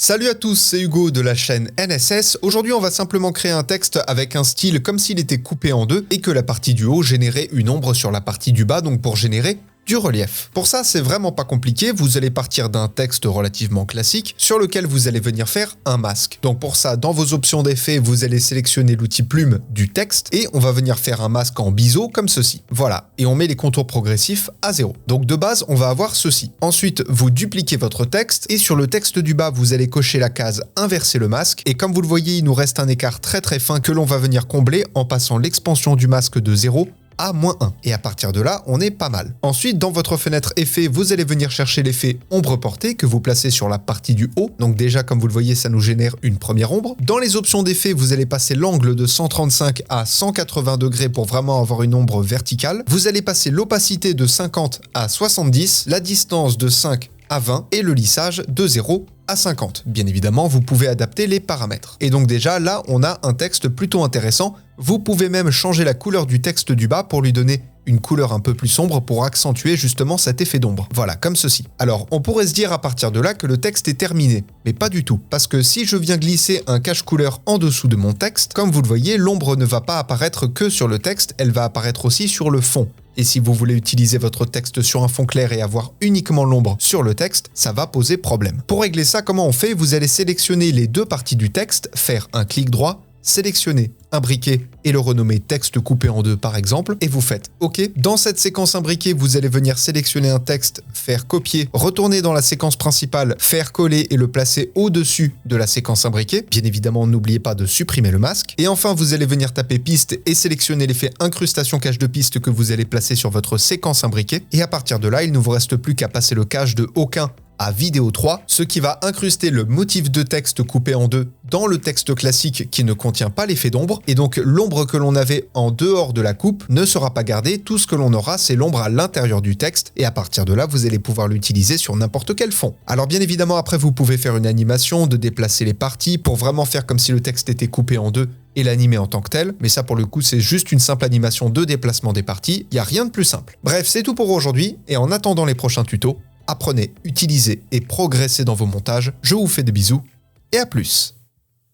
Salut à tous, c'est Hugo de la chaîne NSS. Aujourd'hui, on va simplement créer un texte avec un style comme s'il était coupé en deux et que la partie du haut générait une ombre sur la partie du bas, donc pour générer du relief. Pour ça, c'est vraiment pas compliqué, vous allez partir d'un texte relativement classique sur lequel vous allez venir faire un masque. Donc pour ça, dans vos options d'effets, vous allez sélectionner l'outil plume du texte et on va venir faire un masque en biseau comme ceci. Voilà, et on met les contours progressifs à 0. Donc de base, on va avoir ceci. Ensuite, vous dupliquez votre texte et sur le texte du bas, vous allez cocher la case inverser le masque et comme vous le voyez, il nous reste un écart très fin que l'on va venir combler en passant l'expansion du masque de 0 à -1. Et à partir de là, on est pas mal. Ensuite, dans votre fenêtre effet, vous allez venir chercher l'effet ombre portée que vous placez sur la partie du haut. Donc déjà, comme vous le voyez, ça nous génère une première ombre. Dans les options d'effet, vous allez passer l'angle de 135 à 180 degrés pour vraiment avoir une ombre verticale. Vous allez passer l'opacité de 50 à 70, la distance de 5 à 20 et le lissage de 0 à 50. Bien évidemment, vous pouvez adapter les paramètres. Et donc déjà, là, on a un texte plutôt intéressant. Vous pouvez même changer la couleur du texte du bas pour lui donner une couleur un peu plus sombre pour accentuer justement cet effet d'ombre. Voilà, comme ceci. Alors, on pourrait se dire à partir de là que le texte est terminé, mais pas du tout. Parce que si je viens glisser un cache-couleur en dessous de mon texte, comme vous le voyez, l'ombre ne va pas apparaître que sur le texte, elle va apparaître aussi sur le fond. Et si vous voulez utiliser votre texte sur un fond clair et avoir uniquement l'ombre sur le texte, ça va poser problème. Pour régler ça, comment on fait? Vous allez sélectionner les deux parties du texte, faire un clic droit, sélectionner un briquet et le renommer texte coupé en deux par exemple, et vous faites OK. Dans cette séquence imbriquée, vous allez venir sélectionner un texte, faire copier, retourner dans la séquence principale, faire coller et le placer au-dessus de la séquence imbriquée. Bien évidemment, n'oubliez pas de supprimer le masque. Et enfin, vous allez venir taper piste et sélectionner l'effet incrustation cache de piste que vous allez placer sur votre séquence imbriquée. Et à partir de là, il ne vous reste plus qu'à passer le cache de aucun à vidéo 3, ce qui va incruster le motif de texte coupé en deux dans le texte classique qui ne contient pas l'effet d'ombre, et donc l'ombre que l'on avait en dehors de la coupe ne sera pas gardée, tout ce que l'on aura c'est l'ombre à l'intérieur du texte, et à partir de là vous allez pouvoir l'utiliser sur n'importe quel fond. Alors bien évidemment après vous pouvez faire une animation de déplacer les parties pour vraiment faire comme si le texte était coupé en deux et l'animer en tant que tel, mais ça pour le coup c'est juste une simple animation de déplacement des parties, il n'y a rien de plus simple. Bref, c'est tout pour aujourd'hui, et en attendant les prochains tutos, apprenez, utilisez et progressez dans vos montages. Je vous fais des bisous et à plus.